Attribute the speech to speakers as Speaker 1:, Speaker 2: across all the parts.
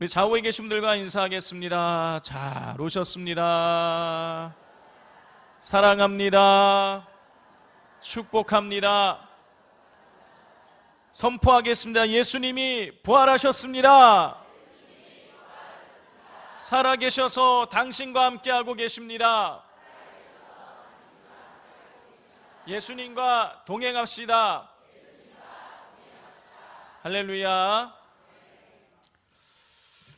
Speaker 1: 우리 좌우에 계신 분들과 인사하겠습니다. 잘 오셨습니다. 사랑합니다. 축복합니다. 선포하겠습니다. 예수님이 부활하셨습니다. 살아계셔서 당신과 함께하고 계십니다. 예수님과 동행합시다. 할렐루야.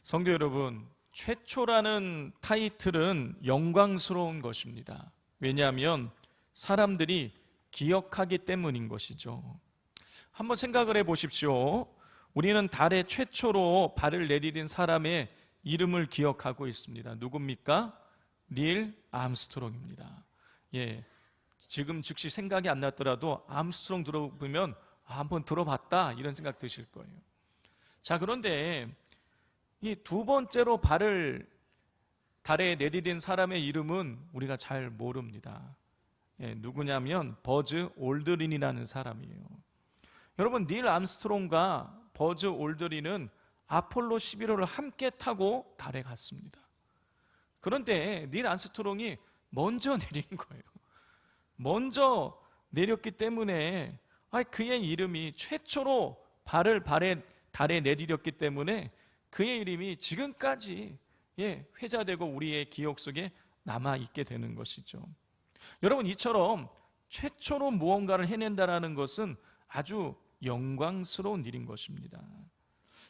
Speaker 1: 성도 여러분, 최초라는 타이틀은 영광스러운 것입니다. 왜냐하면 사람들이 기억하기 때문인 것이죠. 한번 생각을 해보십시오. 우리는 달에 최초로 발을 내디딘 사람의 이름을 기억하고 있습니다. 누굽니까? 닐 암스트롱입니다. 지금 즉시 생각이 안 났더라도 암스트롱 들어보면 한번 들어봤다 이런 생각 드실 거예요. 자, 그런데 이 두 번째로 발을 달에 내디딘 사람의 이름은 우리가 잘 모릅니다. 누구냐면 버즈 올드린이라는 사람이에요. 여러분, 닐 암스트롱과 버즈 올드린은 아폴로 11호를 함께 타고 달에 갔습니다. 그런데 닐 암스트롱이 먼저 내린 거예요. 먼저 내렸기 때문에 그의 이름이 최초로 발을 달에 내디뎠기 때문에 그의 이름이 지금까지 회자되고 우리의 기억 속에 남아있게 되는 것이죠. 여러분, 이처럼 최초로 무언가를 해낸다는 것은 아주 영광스러운 일인 것입니다.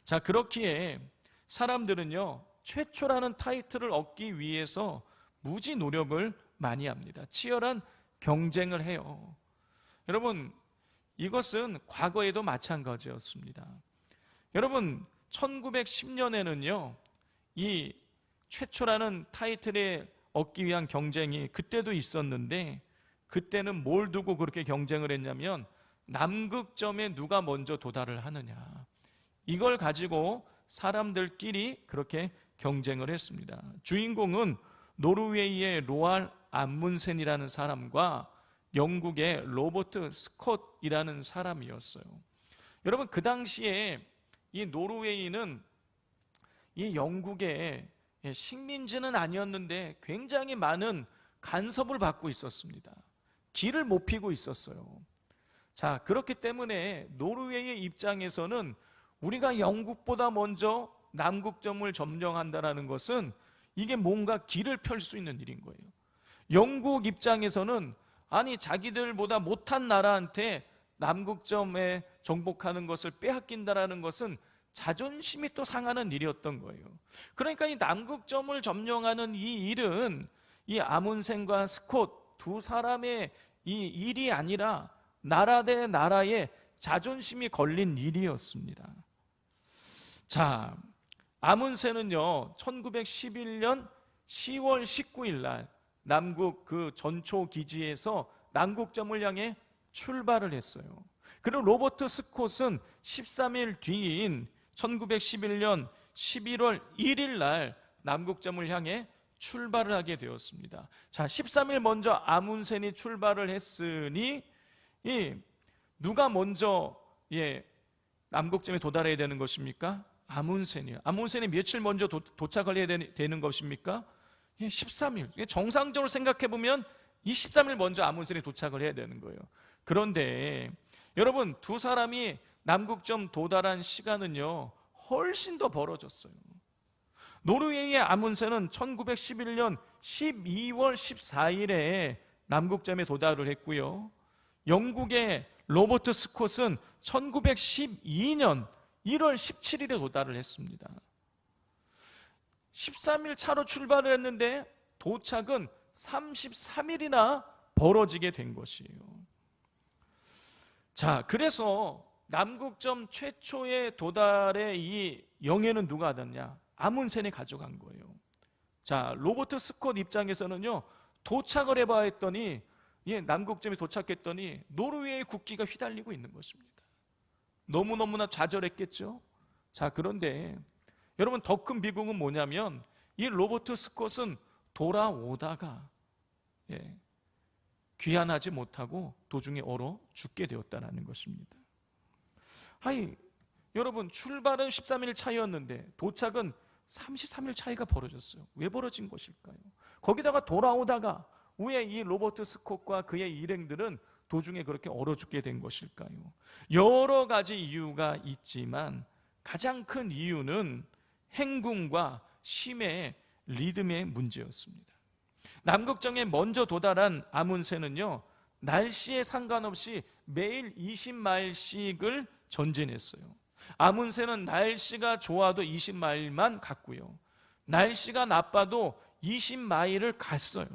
Speaker 1: 자, 그렇기에 사람들은요, 최초라는 타이틀을 얻기 위해서 무지 노력을 많이 합니다. 치열한 경쟁을 해요. 여러분, 이것은 과거에도 마찬가지였습니다. 여러분, 1910년에는요 이 최초라는 타이틀을 얻기 위한 경쟁이 그때도 있었는데, 그때는 뭘 두고 그렇게 경쟁을 했냐면 남극점에 누가 먼저 도달을 하느냐, 이걸 가지고 사람들끼리 그렇게 경쟁을 했습니다. 주인공은 노르웨이의 로알 암문센이라는 사람과 영국의 로버트 스콧이라는 사람이었어요. 여러분, 그 당시에 이 노르웨이는 이 영국의 식민지는 아니었는데 굉장히 많은 간섭을 받고 있었습니다. 길을 못 피고 있었어요. 자, 그렇기 때문에 노르웨이의 입장에서는 우리가 영국보다 먼저 남극점을 점령한다는 것은 이게 뭔가 길을 펼 수 있는 일인 거예요. 영국 입장에서는 자기들보다 못한 나라한테 남극점에 정복하는 것을 빼앗긴다는 것은 자존심이 또 상하는 일이었던 거예요. 그러니까 이 남극점을 점령하는 이 일은 이 아문센과 스콧 두 사람의 이 일이 아니라 나라 대 나라의 자존심이 걸린 일이었습니다. 자, 아문센은요 1911년 10월 19일 날 남극 그 전초 기지에서 남극점을 향해 출발을 했어요. 그리고 로버트 스콧은 13일 뒤인 1911년 11월 1일 날 남극점을 향해 출발을 하게 되었습니다. 자, 13일 먼저 아문센이 출발을 했으니 누가 먼저 남극점에 도달해야 되는 것입니까? 아문센이요. 아문센이 며칠 먼저 도착을 해야 되는 것입니까? 13일. 정상적으로 생각해보면 이 13일 먼저 아문센에 도착을 해야 되는 거예요. 그런데 여러분, 두 사람이 남극점 도달한 시간은요 훨씬 더 벌어졌어요. 노르웨이의 아문센은 1911년 12월 14일에 남극점에 도달을 했고요, 영국의 로버트 스콧은 1912년 1월 17일에 도달을 했습니다. 13일 차로 출발을 했는데 도착은 33일이나 벌어지게 된 것이에요. 자, 그래서 남극점 최초의 도달의 이 영예는 누가 받았냐? 아문센이 가져간 거예요. 자, 로버트 스콧 입장에서는요 도착을 해봐 했더니 남극점에 도착했더니 노르웨이 국기가 휘달리고 있는 것입니다. 너무너무나 좌절했겠죠. 자, 그런데 여러분, 더 큰 비극은 뭐냐면 이 로버트 스콧은 돌아오다가 귀환하지 못하고 도중에 얼어 죽게 되었다는 것입니다. 여러분, 출발은 13일 차였는데 도착은 33일 차이가 벌어졌어요. 왜 벌어진 것일까요? 거기다가 돌아오다가 왜 이 로버트 스콧과 그의 일행들은 도중에 그렇게 얼어 죽게 된 것일까요? 여러 가지 이유가 있지만 가장 큰 이유는 행군과 심의 리듬의 문제였습니다. 남극점에 먼저 도달한 아문센은요, 날씨에 상관없이 매일 20마일씩을 전진했어요. 아문센은 날씨가 좋아도 20마일만 갔고요, 날씨가 나빠도 20마일을 갔어요.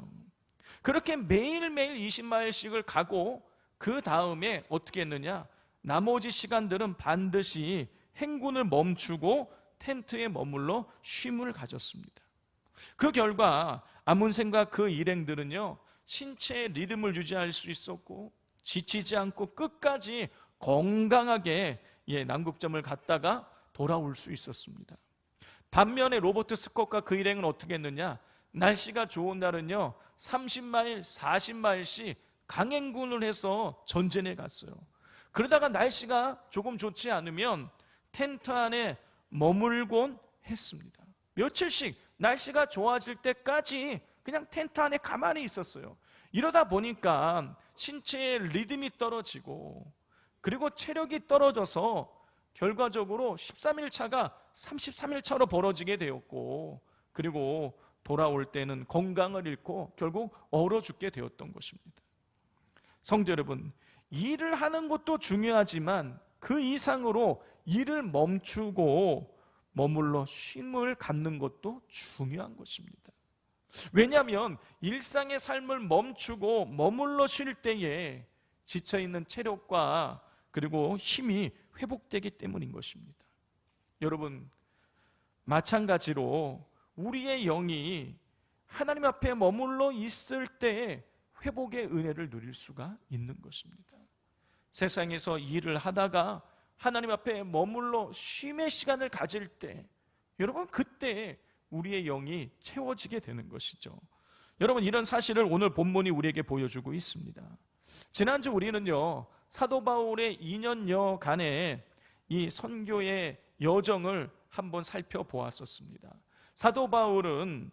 Speaker 1: 그렇게 매일매일 20마일씩을 가고 그 다음에 어떻게 했느냐, 나머지 시간들은 반드시 행군을 멈추고 텐트에 머물러 쉼을 가졌습니다. 그 결과 아문센과 그 일행들은요, 신체의 리듬을 유지할 수 있었고 지치지 않고 끝까지 건강하게 남극점을 갔다가 돌아올 수 있었습니다. 반면에 로버트 스콧과 그 일행은 어떻게 했느냐, 날씨가 좋은 날은요 30마일, 40마일씩 강행군을 해서 전진해 갔어요. 그러다가 날씨가 조금 좋지 않으면 텐트 안에 머물곤 했습니다. 며칠씩 날씨가 좋아질 때까지 그냥 텐트 안에 가만히 있었어요. 이러다 보니까 신체의 리듬이 떨어지고 그리고 체력이 떨어져서 결과적으로 13일 차가 33일 차로 벌어지게 되었고, 그리고 돌아올 때는 건강을 잃고 결국 얼어 죽게 되었던 것입니다. 성도 여러분, 일을 하는 것도 중요하지만 그 이상으로 일을 멈추고 머물러 쉼을 갖는 것도 중요한 것입니다. 왜냐하면 일상의 삶을 멈추고 머물러 쉴 때에 지쳐있는 체력과 그리고 힘이 회복되기 때문인 것입니다. 여러분, 마찬가지로 우리의 영이 하나님 앞에 머물러 있을 때 회복의 은혜를 누릴 수가 있는 것입니다. 세상에서 일을 하다가 하나님 앞에 머물러 쉼의 시간을 가질 때, 여러분, 그때 우리의 영이 채워지게 되는 것이죠. 여러분, 이런 사실을 오늘 본문이 우리에게 보여주고 있습니다. 지난주 우리는요, 사도 바울의 2년여간의 이 선교의 여정을 한번 살펴보았었습니다. 사도 바울은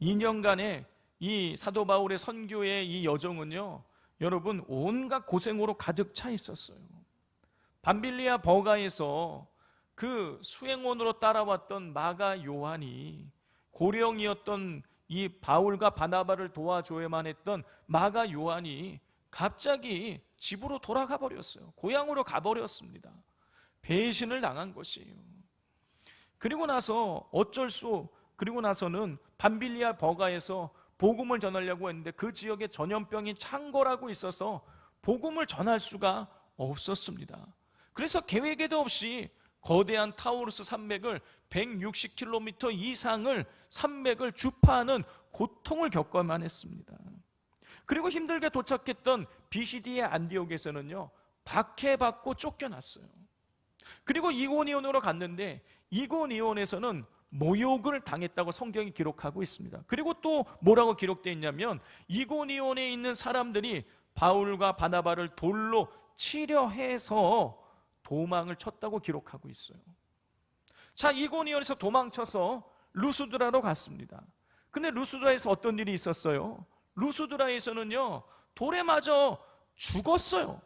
Speaker 1: 2년간의 이 사도 바울의 선교의 이 여정은요, 여러분, 온갖 고생으로 가득 차 있었어요. 밤빌리아 버가에서 그 수행원으로 따라왔던 마가 요한이, 고령이었던 이 바울과 바나바를 도와줘야만 했던 마가 요한이 갑자기 집으로 돌아가 버렸어요. 고향으로 가버렸습니다. 배신을 당한 것이에요. 그리고 나서는 밤빌리아 버가에서 복음을 전하려고 했는데 그 지역에 전염병이 창궐하고 있어서 복음을 전할 수가 없었습니다. 그래서 계획에도 없이 거대한 타우루스 산맥을 160km 이상을 산맥을 주파하는 고통을 겪어야만 했습니다. 그리고 힘들게 도착했던 비시디의 안디옥에서는요, 박해받고 쫓겨났어요. 그리고 이고니온으로 갔는데 이고니온에서는 모욕을 당했다고 성경이 기록하고 있습니다. 그리고 또 뭐라고 기록되어 있냐면, 이고니온에 있는 사람들이 바울과 바나바를 돌로 치려 해서 도망을 쳤다고 기록하고 있어요. 자, 이고니온에서 도망쳐서 루스드라로 갔습니다. 근데 루스드라에서 어떤 일이 있었어요? 루스드라에서는요, 돌에 맞아 죽었어요.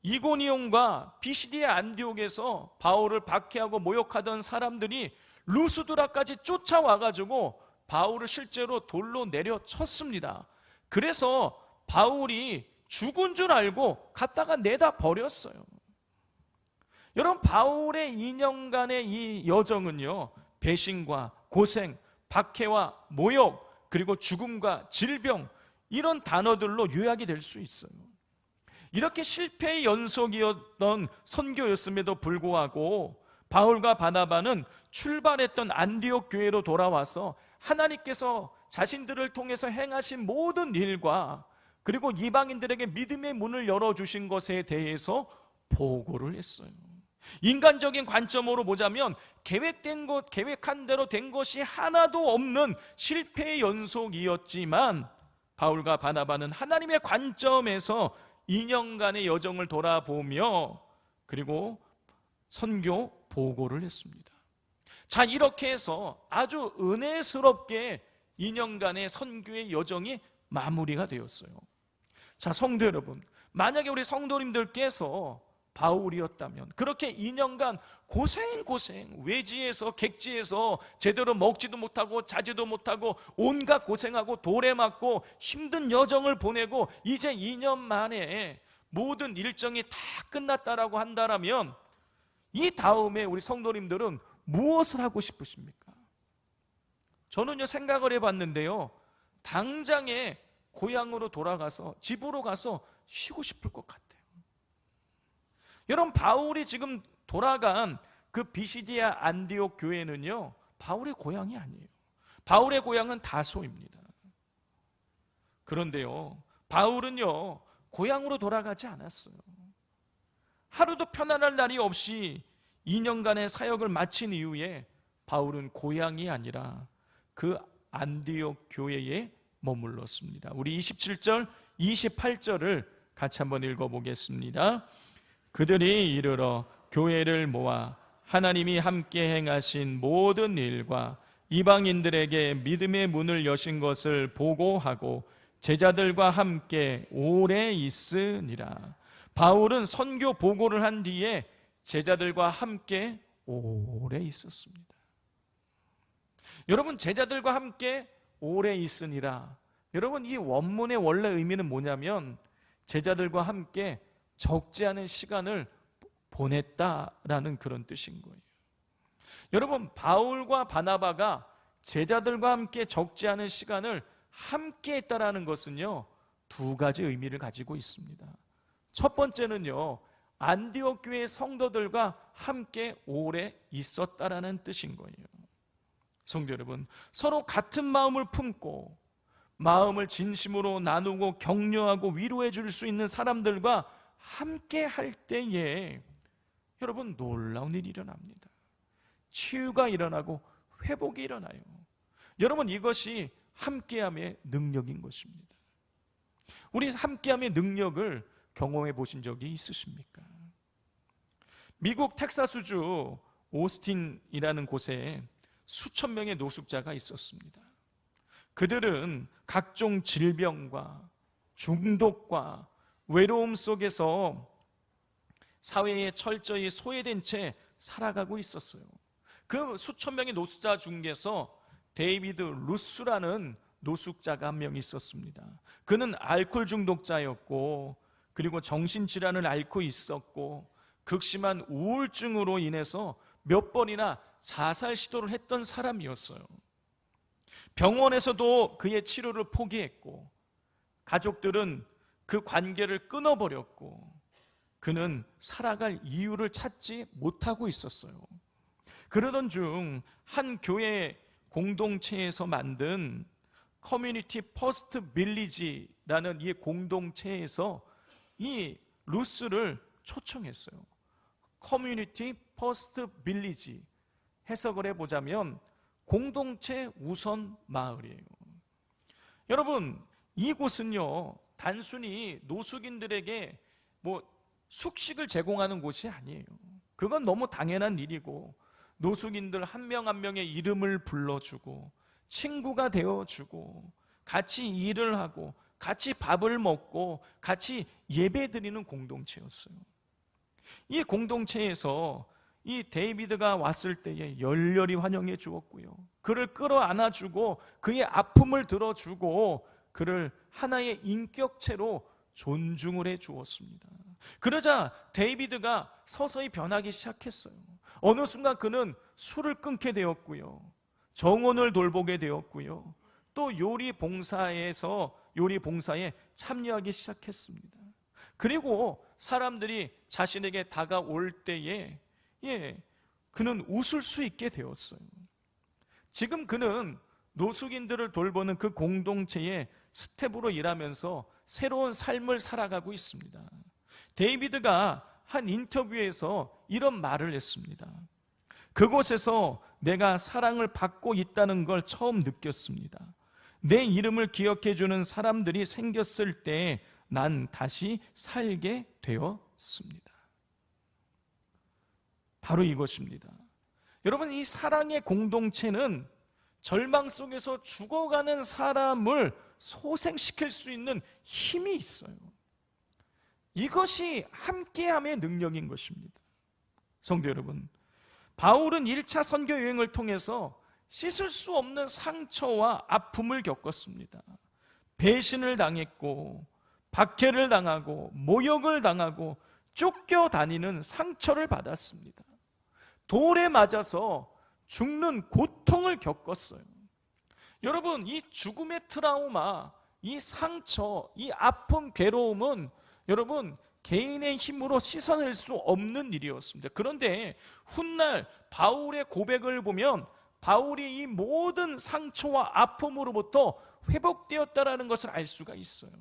Speaker 1: 이고니온과 비시디의 안디옥에서 바울을 박해하고 모욕하던 사람들이 루스드라까지 쫓아와가지고 바울을 실제로 돌로 내려쳤습니다. 그래서 바울이 죽은 줄 알고 갖다가 내다 버렸어요. 여러분, 바울의 2년간의 이 여정은요, 배신과 고생, 박해와 모욕, 그리고 죽음과 질병, 이런 단어들로 요약이 될 수 있어요. 이렇게 실패의 연속이었던 선교였음에도 불구하고 바울과 바나바는 출발했던 안디옥 교회로 돌아와서 하나님께서 자신들을 통해서 행하신 모든 일과 그리고 이방인들에게 믿음의 문을 열어주신 것에 대해서 보고를 했어요. 인간적인 관점으로 보자면 계획한 대로 된 것이 하나도 없는 실패의 연속이었지만, 바울과 바나바는 하나님의 관점에서 2년간의 여정을 돌아보며 그리고 선교 보고를 했습니다. 자, 이렇게 해서 아주 은혜스럽게 2년간의 선교의 여정이 마무리가 되었어요. 자, 성도 여러분, 만약에 우리 성도님들께서 바울이었다면 그렇게 2년간 고생 외지에서 객지에서 제대로 먹지도 못하고 자지도 못하고 온갖 고생하고 돌에 맞고 힘든 여정을 보내고 이제 2년 만에 모든 일정이 다 끝났다라고 한다면 이 다음에 우리 성도님들은 무엇을 하고 싶으십니까? 저는요, 생각을 해봤는데요, 당장에 고향으로 돌아가서 집으로 가서 쉬고 싶을 것 같아요. 여러분, 바울이 지금 돌아간 그 비시디아 안디옥 교회는요, 바울의 고향이 아니에요. 바울의 고향은 다소입니다. 그런데요, 바울은요, 고향으로 돌아가지 않았어요. 하루도 편안할 날이 없이 2년간의 사역을 마친 이후에 바울은 고향이 아니라 그 안디옥 교회에 머물렀습니다. 우리 27절, 28절을 같이 한번 읽어보겠습니다. 그들이 이르러 교회를 모아 하나님이 함께 행하신 모든 일과 이방인들에게 믿음의 문을 여신 것을 보고하고 제자들과 함께 오래 있으니라. 바울은 선교 보고를 한 뒤에 제자들과 함께 오래 있었습니다. 여러분, 제자들과 함께 오래 있으니라. 여러분, 이 원문의 원래 의미는 뭐냐면 제자들과 함께 적지 않은 시간을 보냈다라는 그런 뜻인 거예요. 여러분, 바울과 바나바가 제자들과 함께 적지 않은 시간을 함께 했다라는 것은요, 두 가지 의미를 가지고 있습니다. 첫 번째는요, 안디옥 교회 성도들과 함께 오래 있었다라는 뜻인 거예요. 성도 여러분, 서로 같은 마음을 품고 마음을 진심으로 나누고 격려하고 위로해 줄 수 있는 사람들과 함께 할 때에 여러분, 놀라운 일이 일어납니다. 치유가 일어나고 회복이 일어나요. 여러분, 이것이 함께함의 능력인 것입니다. 우리 함께함의 능력을 경험해 보신 적이 있으십니까? 미국 텍사스주 오스틴이라는 곳에 수천 명의 노숙자가 있었습니다. 그들은 각종 질병과 중독과 외로움 속에서 사회에 철저히 소외된 채 살아가고 있었어요. 그 수천 명의 노숙자 중에서 데이비드 루스라는 노숙자가 한 명 있었습니다. 그는 알코올 중독자였고, 그리고 정신질환을 앓고 있었고, 극심한 우울증으로 인해서 몇 번이나 자살 시도를 했던 사람이었어요. 병원에서도 그의 치료를 포기했고, 가족들은 그 관계를 끊어버렸고, 그는 살아갈 이유를 찾지 못하고 있었어요. 그러던 중 한 교회 공동체에서 만든 커뮤니티 퍼스트 빌리지라는 이 공동체에서 이 루스를 초청했어요. 커뮤니티 퍼스트 빌리지, 해석을 해보자면 공동체 우선 마을이에요. 여러분, 이곳은요, 단순히 노숙인들에게 숙식을 제공하는 곳이 아니에요. 그건 너무 당연한 일이고, 노숙인들 한 명 한 명의 이름을 불러주고 친구가 되어주고 같이 일을 하고 같이 밥을 먹고 같이 예배드리는 공동체였어요. 이 공동체에서 이 데이비드가 왔을 때에 열렬히 환영해 주었고요, 그를 끌어안아주고 그의 아픔을 들어주고 그를 하나의 인격체로 존중을 해 주었습니다. 그러자 데이비드가 서서히 변하기 시작했어요. 어느 순간 그는 술을 끊게 되었고요, 정원을 돌보게 되었고요, 또 요리 봉사에 참여하기 시작했습니다. 그리고 사람들이 자신에게 다가올 때에 그는 웃을 수 있게 되었어요. 지금 그는 노숙인들을 돌보는 그 공동체의 스텝으로 일하면서 새로운 삶을 살아가고 있습니다. 데이비드가 한 인터뷰에서 이런 말을 했습니다. 그곳에서 내가 사랑을 받고 있다는 걸 처음 느꼈습니다. 내 이름을 기억해 주는 사람들이 생겼을 때 난 다시 살게 되었습니다. 바로 이것입니다. 여러분, 이 사랑의 공동체는 절망 속에서 죽어가는 사람을 소생시킬 수 있는 힘이 있어요. 이것이 함께함의 능력인 것입니다. 성도 여러분, 바울은 1차 선교 여행을 통해서 씻을 수 없는 상처와 아픔을 겪었습니다. 배신을 당했고, 박해를 당하고, 모욕을 당하고, 쫓겨다니는 상처를 받았습니다. 돌에 맞아서 죽는 고통을 겪었어요. 여러분, 이 죽음의 트라우마, 이 상처, 이 아픔, 괴로움은 여러분 개인의 힘으로 씻어낼 수 없는 일이었습니다. 그런데 훗날 바울의 고백을 보면 바울이 이 모든 상처와 아픔으로부터 회복되었다라는 것을 알 수가 있어요.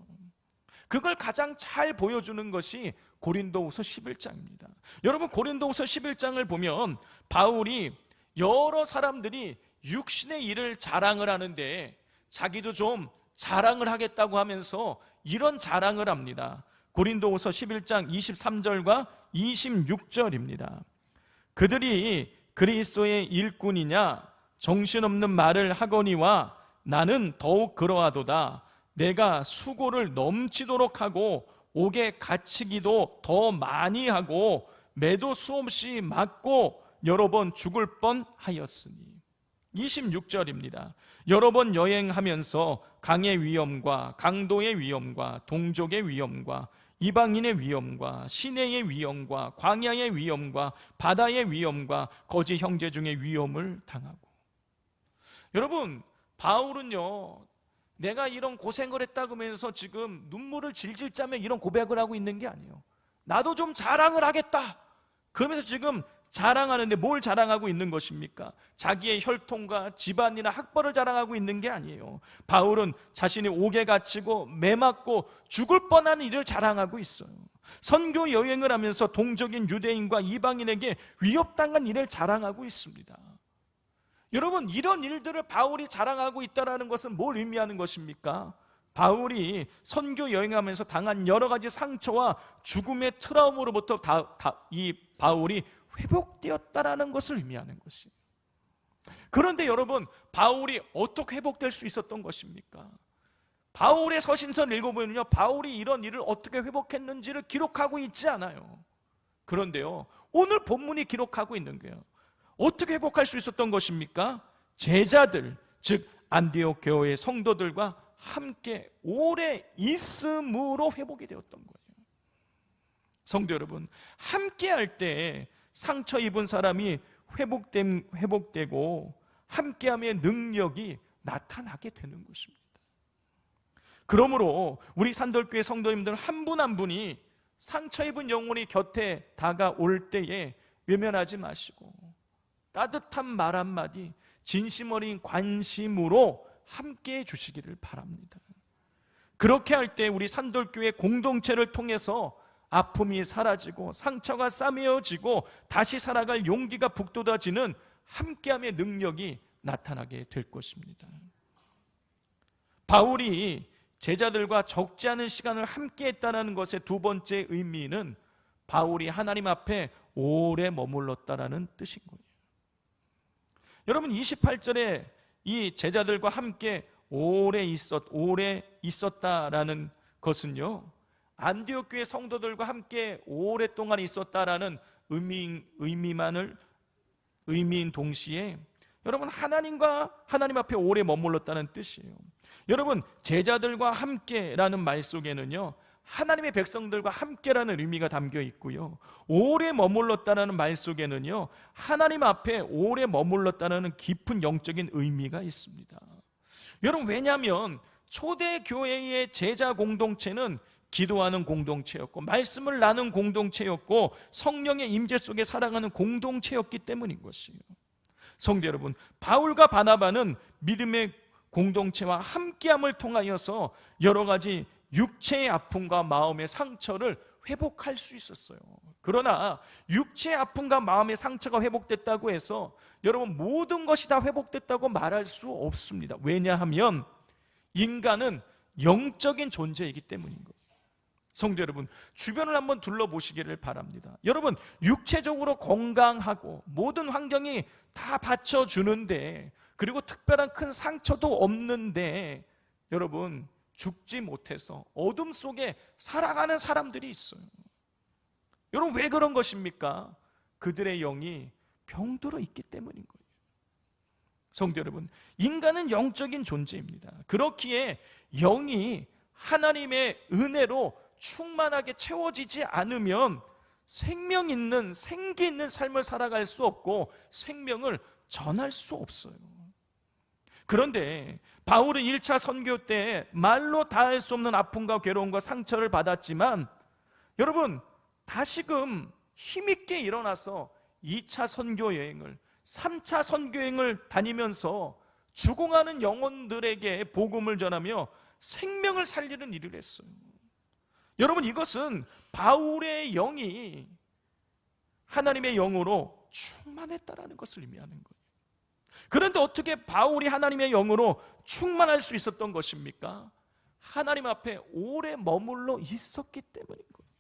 Speaker 1: 그걸 가장 잘 보여주는 것이 고린도후서 11장입니다. 여러분, 고린도후서 11장을 보면 바울이 여러 사람들이 육신의 일을 자랑을 하는데 자기도 좀 자랑을 하겠다고 하면서 이런 자랑을 합니다. 고린도후서 11장 23절과 26절입니다. 그들이 그리스도의 일꾼이냐 정신없는 말을 하거니와 나는 더욱 그러하도다. 내가 수고를 넘치도록 하고 옥에 갇히기도 더 많이 하고 매도 수없이 맞고 여러 번 죽을 뻔하였으니. 26절입니다. 여러 번 여행하면서 강의 위험과 강도의 위험과 동족의 위험과 이방인의 위험과 시내의 위험과 광야의 위험과 바다의 위험과 거짓 형제 중의 위험을 당하고. 여러분, 바울은요, 내가 이런 고생을 했다고 하면서 지금 눈물을 질질 짜며 이런 고백을 하고 있는 게 아니에요. 나도 좀 자랑을 하겠다 그러면서 지금 자랑하는데 뭘 자랑하고 있는 것입니까? 자기의 혈통과 집안이나 학벌을 자랑하고 있는 게 아니에요. 바울은 자신이 옥에 갇히고 매 맞고 죽을 뻔한 일을 자랑하고 있어요. 선교 여행을 하면서 동적인 유대인과 이방인에게 위협당한 일을 자랑하고 있습니다. 여러분, 이런 일들을 바울이 자랑하고 있다는 것은 뭘 의미하는 것입니까? 바울이 선교 여행하면서 당한 여러 가지 상처와 죽음의 트라우마로부터 이 바울이 회복되었다라는 것을 의미하는 것이에요. 그런데 여러분, 바울이 어떻게 회복될 수 있었던 것입니까? 바울의 서신서를 읽어보면요, 바울이 이런 일을 어떻게 회복했는지를 기록하고 있지 않아요. 그런데요, 오늘 본문이 기록하고 있는 거예요. 어떻게 회복할 수 있었던 것입니까? 제자들, 즉 안디옥 교회의 성도들과 함께 오래 있음으로 회복이 되었던 거예요. 성도 여러분, 함께 할 때 상처 입은 사람이 회복되고 함께함의 능력이 나타나게 되는 것입니다. 그러므로 우리 산돌교회 성도님들 한 분 한 분이 상처 입은 영혼이 곁에 다가올 때에 외면하지 마시고 따뜻한 말 한마디, 진심 어린 관심으로 함께해 주시기를 바랍니다. 그렇게 할 때 우리 산돌교회 공동체를 통해서 아픔이 사라지고 상처가 싸매어지고 다시 살아갈 용기가 북돋아지는 함께함의 능력이 나타나게 될 것입니다. 바울이 제자들과 적지 않은 시간을 함께했다는 것의 두 번째 의미는 바울이 하나님 앞에 오래 머물렀다라는 뜻인 거예요. 여러분, 28절에 이 제자들과 함께 오래 있었다라는 것은요, 안디옥 교회 성도들과 함께 오랫동안 있었다라는 의미인 동시에 여러분, 하나님 앞에 오래 머물렀다는 뜻이에요. 여러분, 제자들과 함께라는 말 속에는요, 하나님의 백성들과 함께라는 의미가 담겨 있고요, 오래 머물렀다는 말 속에는요, 하나님 앞에 오래 머물렀다는 깊은 영적인 의미가 있습니다. 여러분, 왜냐하면 초대교회의 제자 공동체는 기도하는 공동체였고 말씀을 나눈 공동체였고 성령의 임재 속에 살아가는 공동체였기 때문인 것이에요. 성도 여러분, 바울과 바나바는 믿음의 공동체와 함께함을 통하여서 여러 가지 육체의 아픔과 마음의 상처를 회복할 수 있었어요. 그러나 육체의 아픔과 마음의 상처가 회복됐다고 해서 여러분 모든 것이 다 회복됐다고 말할 수 없습니다. 왜냐하면 인간은 영적인 존재이기 때문인 거예요. 성도 여러분, 주변을 한번 둘러보시기를 바랍니다. 여러분, 육체적으로 건강하고 모든 환경이 다 받쳐주는데, 그리고 특별한 큰 상처도 없는데, 여러분, 죽지 못해서 어둠 속에 살아가는 사람들이 있어요. 여러분, 왜 그런 것입니까? 그들의 영이 병들어 있기 때문인 거예요. 성도 여러분, 인간은 영적인 존재입니다. 그렇기에 영이 하나님의 은혜로 충만하게 채워지지 않으면 생명 있는, 생기 있는 삶을 살아갈 수 없고 생명을 전할 수 없어요. 그런데 바울은 1차 선교 때 말로 다할 수 없는 아픔과 괴로움과 상처를 받았지만, 여러분, 다시금 힘있게 일어나서 2차 선교 여행을, 3차 선교 여행을 다니면서 죽어가는 영혼들에게 복음을 전하며 생명을 살리는 일을 했어요. 여러분, 이것은 바울의 영이 하나님의 영으로 충만했다라는 것을 의미하는 거예요. 그런데 어떻게 바울이 하나님의 영으로 충만할 수 있었던 것입니까? 하나님 앞에 오래 머물러 있었기 때문인 거예요.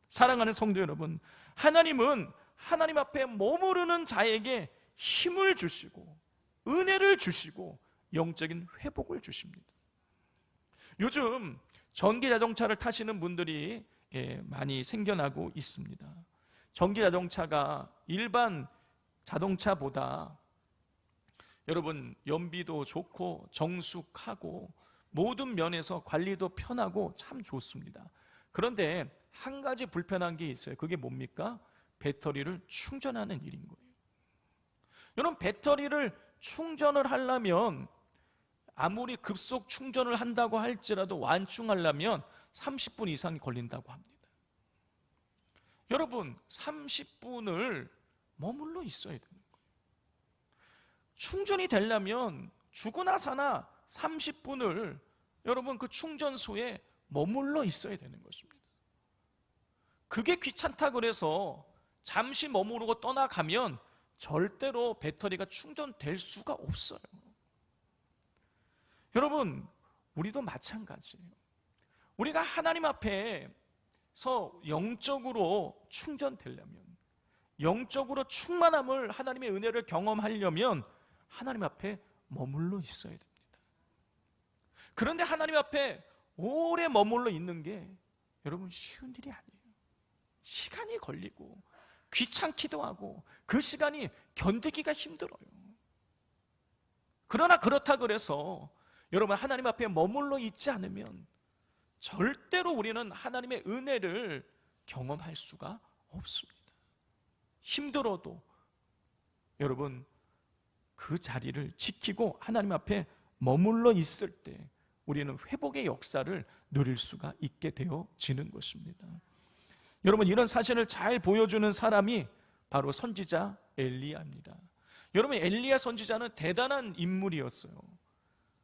Speaker 1: 사랑하는 성도 여러분, 하나님은 하나님 앞에 머무르는 자에게 힘을 주시고 은혜를 주시고 영적인 회복을 주십니다. 요즘 전기 자동차를 타시는 분들이 많이 생겨나고 있습니다. 전기 자동차가 일반 자동차보다 여러분, 연비도 좋고 정숙하고 모든 면에서 관리도 편하고 참 좋습니다. 그런데 한 가지 불편한 게 있어요. 그게 뭡니까? 배터리를 충전하는 일인 거예요. 여러분, 배터리를 충전을 하려면 아무리 급속 충전을 한다고 할지라도 완충하려면 30분 이상이 걸린다고 합니다. 여러분, 30분을 머물러 있어야 되는 거예요. 충전이 되려면 죽으나 사나 30분을 여러분 그 충전소에 머물러 있어야 되는 것입니다. 그게 귀찮다 그래서 잠시 머무르고 떠나가면 절대로 배터리가 충전될 수가 없어요. 여러분, 우리도 마찬가지예요. 우리가 하나님 앞에서 영적으로 충전되려면, 영적으로 충만함을, 하나님의 은혜를 경험하려면 하나님 앞에 머물러 있어야 됩니다. 그런데 하나님 앞에 오래 머물러 있는 게 여러분 쉬운 일이 아니에요. 시간이 걸리고 귀찮기도 하고 그 시간이 견디기가 힘들어요. 그러나 그렇다 그래서 여러분, 하나님 앞에 머물러 있지 않으면 절대로 우리는 하나님의 은혜를 경험할 수가 없습니다. 힘들어도 여러분 그 자리를 지키고 하나님 앞에 머물러 있을 때 우리는 회복의 역사를 누릴 수가 있게 되어지는 것입니다. 여러분, 이런 사실을 잘 보여주는 사람이 바로 선지자 엘리야입니다. 여러분, 엘리야 선지자는 대단한 인물이었어요.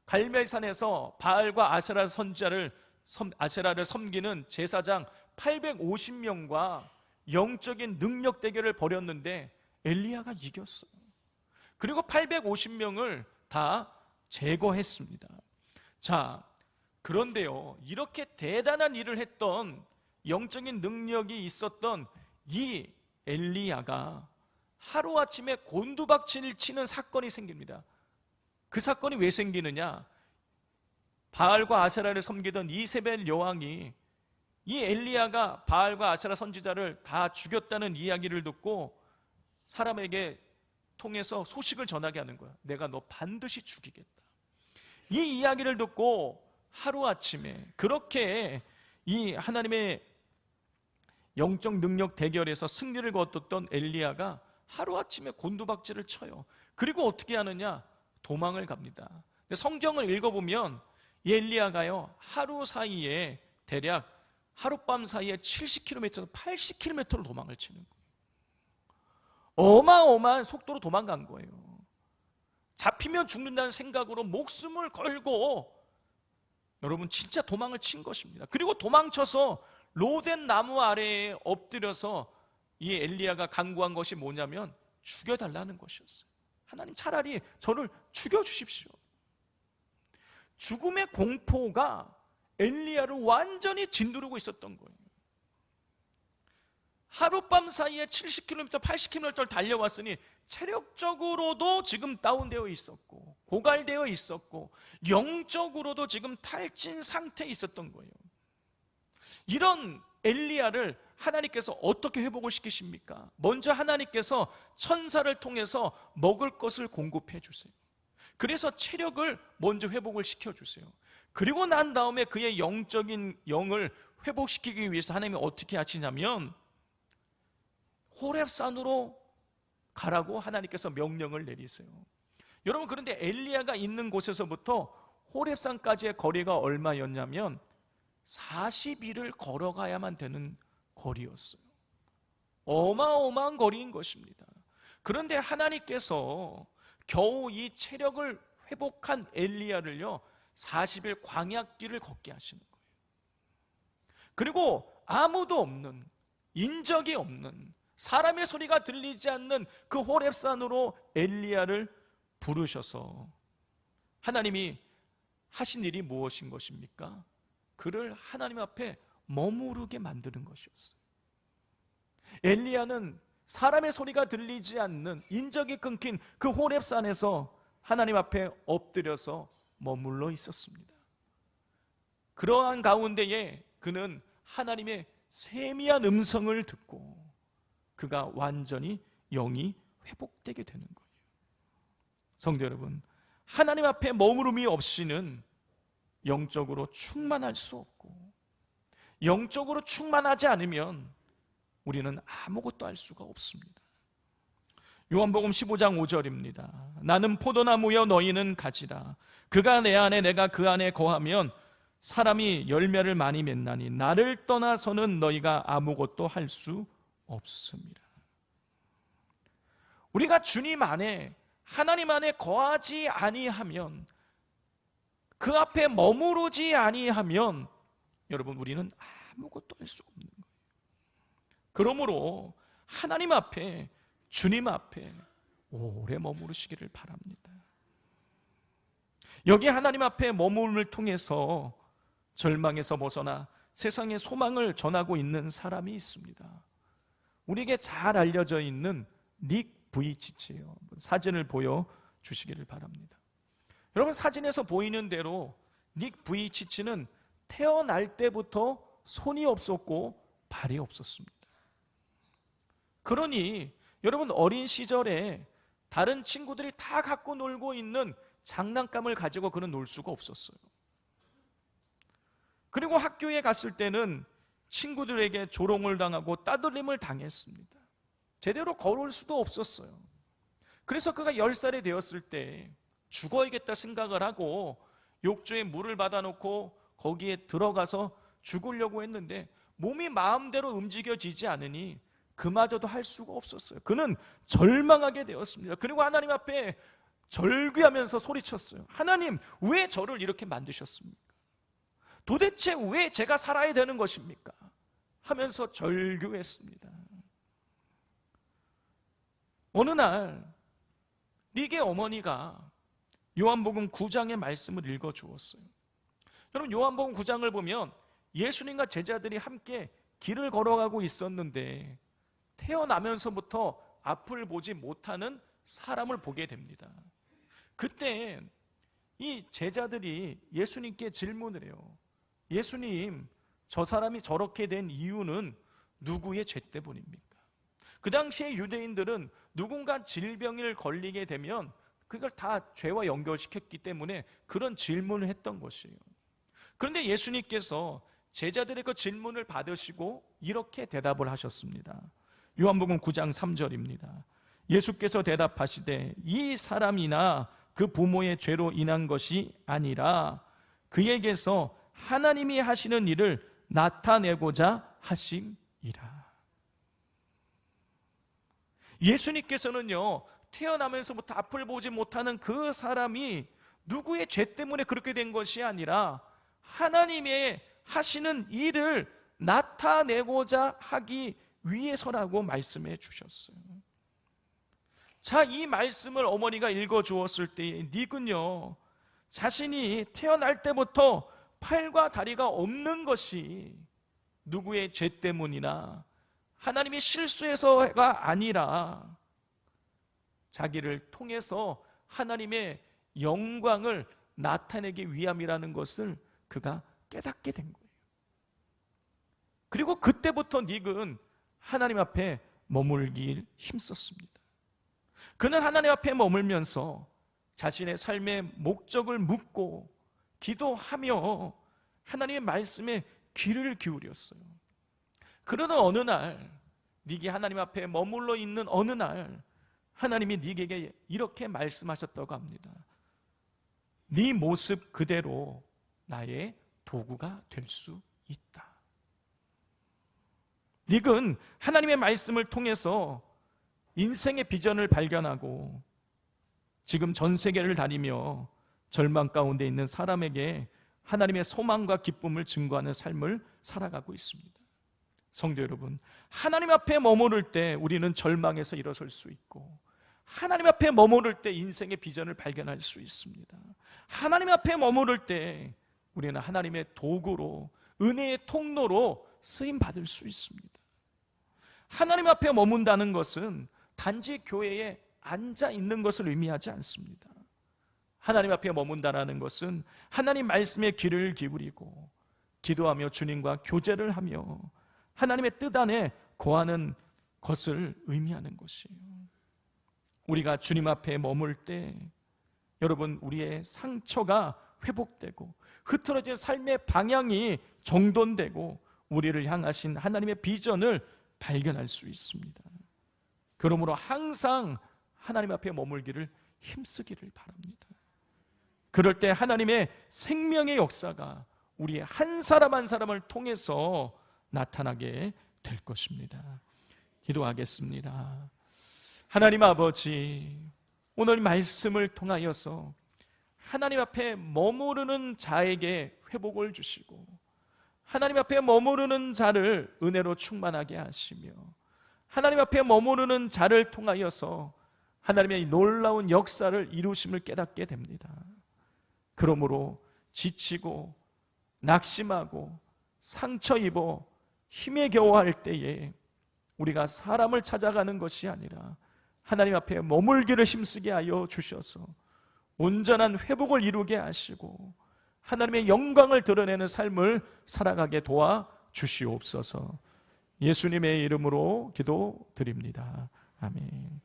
Speaker 1: 갈멜산에서 바알과 아세라를 섬기는 제사장 850명과 영적인 능력 대결을 벌였는데 엘리야가 이겼어요. 그리고 850명을 다 제거했습니다. 자, 그런데요, 이렇게 대단한 일을 했던, 영적인 능력이 있었던 이 엘리야가 하루아침에 곤두박질을 치는 사건이 생깁니다. 그 사건이 왜 생기느냐? 바알과 아세라를 섬기던 이세벨 여왕이 이 엘리야가 바알과 아세라 선지자를 다 죽였다는 이야기를 듣고 사람에게 통해서 소식을 전하게 하는 거야. 내가 너 반드시 죽이겠다. 이 이야기를 듣고 하루아침에 그렇게 이 하나님의 영적 능력 대결에서 승리를 거뒀던 엘리야가 하루아침에 곤두박질을 쳐요. 그리고 어떻게 하느냐? 도망을 갑니다. 성경을 읽어보면 이 엘리야가요, 하루 사이에 대략 하룻밤 사이에 70km, 80km로 도망을 치는 거예요. 어마어마한 속도로 도망간 거예요. 잡히면 죽는다는 생각으로 목숨을 걸고 여러분 진짜 도망을 친 것입니다. 그리고 도망쳐서 로덴 나무 아래에 엎드려서 이 엘리야가 간구한 것이 뭐냐면 죽여달라는 것이었어요. 하나님, 차라리 저를 죽여주십시오. 죽음의 공포가 엘리야를 완전히 짓누르고 있었던 거예요. 하룻밤 사이에 70km, 80km를 달려왔으니 체력적으로도 지금 다운되어 있었고 고갈되어 있었고 영적으로도 지금 탈진 상태에 있었던 거예요. 이런 엘리야를 하나님께서 어떻게 회복을 시키십니까? 먼저 하나님께서 천사를 통해서 먹을 것을 공급해 주세요. 그래서 체력을 먼저 회복을 시켜주세요. 그리고 난 다음에 그의 영적인 영을 회복시키기 위해서 하나님이 어떻게 하시냐면 호렙산으로 가라고 하나님께서 명령을 내리세요. 여러분, 그런데 엘리야가 있는 곳에서부터 호렙산까지의 거리가 얼마였냐면 40일을 걸어가야만 되는 거리였어요. 어마어마한 거리인 것입니다. 그런데 하나님께서 겨우 이 체력을 회복한 엘리야를요 40일 광야길을 걷게 하시는 거예요. 그리고 아무도 없는, 인적이 없는, 사람의 소리가 들리지 않는 그 호렙산으로 엘리야를 부르셔서 하나님이 하신 일이 무엇인 것입니까? 그를 하나님 앞에 머무르게 만드는 것이었어요. 엘리야는 사람의 소리가 들리지 않는, 인적이 끊긴 그 호렙산에서 하나님 앞에 엎드려서 머물러 있었습니다. 그러한 가운데에 그는 하나님의 세미한 음성을 듣고 그가 완전히 영이 회복되게 되는 거예요. 성도 여러분, 하나님 앞에 머무름이 없이는 영적으로 충만할 수 없고, 영적으로 충만하지 않으면 우리는 아무것도 할 수가 없습니다. 요한복음 15장 5절입니다. 나는 포도나무여 너희는 가지라. 그가 내 안에 내가 그 안에 거하면 사람이 열매를 많이 맺나니 나를 떠나서는 너희가 아무것도 할 수 없습니다. 우리가 주님 안에, 하나님 안에 거하지 아니하면, 그 앞에 머무르지 아니하면 여러분 우리는 아무것도 할 수 없는 거예요. 그러므로 하나님 앞에, 주님 앞에 오래 머무르시기를 바랍니다. 여기 하나님 앞에 머물음을 통해서 절망에서 벗어나 세상의 소망을 전하고 있는 사람이 있습니다. 우리에게 잘 알려져 있는 닉 부이치치예요. 사진을 보여주시기를 바랍니다. 여러분, 사진에서 보이는 대로 닉 부이치치는 태어날 때부터 손이 없었고 발이 없었습니다. 그러니 여러분, 어린 시절에 다른 친구들이 다 갖고 놀고 있는 장난감을 가지고 그는 놀 수가 없었어요. 그리고 학교에 갔을 때는 친구들에게 조롱을 당하고 따돌림을 당했습니다. 제대로 걸을 수도 없었어요. 그래서 그가 10살이 되었을 때 죽어야겠다 생각을 하고 욕조에 물을 받아놓고 거기에 들어가서 죽으려고 했는데 몸이 마음대로 움직여지지 않으니 그마저도 할 수가 없었어요. 그는 절망하게 되었습니다. 그리고 하나님 앞에 절규하면서 소리쳤어요. 하나님, 왜 저를 이렇게 만드셨습니까? 도대체 왜 제가 살아야 되는 것입니까? 하면서 절규했습니다. 어느 날 닉의 어머니가 요한복음 9장의 말씀을 읽어주었어요. 여러분, 요한복음 9장을 보면 예수님과 제자들이 함께 길을 걸어가고 있었는데 태어나면서부터 앞을 보지 못하는 사람을 보게 됩니다. 그때 이 제자들이 예수님께 질문을 해요. 예수님, 저 사람이 저렇게 된 이유는 누구의 죄 때문입니까? 그 당시에 유대인들은 누군가 질병을 걸리게 되면 그걸 다 죄와 연결시켰기 때문에 그런 질문을 했던 것이에요. 그런데 예수님께서 제자들의 그 질문을 받으시고 이렇게 대답을 하셨습니다. 요한복음 9장 3절입니다. 예수께서 대답하시되 이 사람이나 그 부모의 죄로 인한 것이 아니라 그에게서 하나님이 하시는 일을 나타내고자 하심이라. 예수님께서는요, 태어나면서부터 앞을 보지 못하는 그 사람이 누구의 죄 때문에 그렇게 된 것이 아니라 하나님의 하시는 일을 나타내고자 하기 위해서라고 말씀해 주셨어요. 자, 이 말씀을 어머니가 읽어 주었을 때에 닉은요, 자신이 태어날 때부터 팔과 다리가 없는 것이 누구의 죄 때문이나 하나님이 실수해서가 아니라 자기를 통해서 하나님의 영광을 나타내기 위함이라는 것을 그가 깨닫게 된 거예요. 그리고 그때부터 닉은 하나님 앞에 머물길 힘썼습니다. 그는 하나님 앞에 머물면서 자신의 삶의 목적을 묻고 기도하며 하나님의 말씀에 귀를 기울였어요. 그러던 어느 날, 닉이 하나님 앞에 머물러 있는 어느 날 하나님이 닉에게 이렇게 말씀하셨다고 합니다. 네 모습 그대로 나의 도구가 될 수 있다. 닉은 하나님의 말씀을 통해서 인생의 비전을 발견하고 지금 전 세계를 다니며 절망 가운데 있는 사람에게 하나님의 소망과 기쁨을 증거하는 삶을 살아가고 있습니다. 성도 여러분, 하나님 앞에 머무를 때 우리는 절망에서 일어설 수 있고, 하나님 앞에 머무를 때 인생의 비전을 발견할 수 있습니다. 하나님 앞에 머무를 때 우리는 하나님의 도구로, 은혜의 통로로 쓰임 받을 수 있습니다. 하나님 앞에 머문다는 것은 단지 교회에 앉아 있는 것을 의미하지 않습니다. 하나님 앞에 머문다라는 것은 하나님 말씀에 귀를 기울이고 기도하며 주님과 교제를 하며 하나님의 뜻 안에 거하는 것을 의미하는 것이에요. 우리가 주님 앞에 머물 때 여러분, 우리의 상처가 회복되고 흐트러진 삶의 방향이 정돈되고 우리를 향하신 하나님의 비전을 발견할 수 있습니다. 그러므로 항상 하나님 앞에 머물기를 힘쓰기를 바랍니다. 그럴 때 하나님의 생명의 역사가 우리 한 사람 한 사람을 통해서 나타나게 될 것입니다. 기도하겠습니다. 하나님 아버지, 오늘 말씀을 통하여서 하나님 앞에 머무르는 자에게 회복을 주시고 하나님 앞에 머무르는 자를 은혜로 충만하게 하시며 하나님 앞에 머무르는 자를 통하여서 하나님의 놀라운 역사를 이루심을 깨닫게 됩니다. 그러므로 지치고 낙심하고 상처 입어 힘에 겨워할 때에 우리가 사람을 찾아가는 것이 아니라 하나님 앞에 머물기를 힘쓰게 하여 주셔서 온전한 회복을 이루게 하시고 하나님의 영광을 드러내는 삶을 살아가게 도와 주시옵소서. 예수님의 이름으로 기도드립니다. 아멘.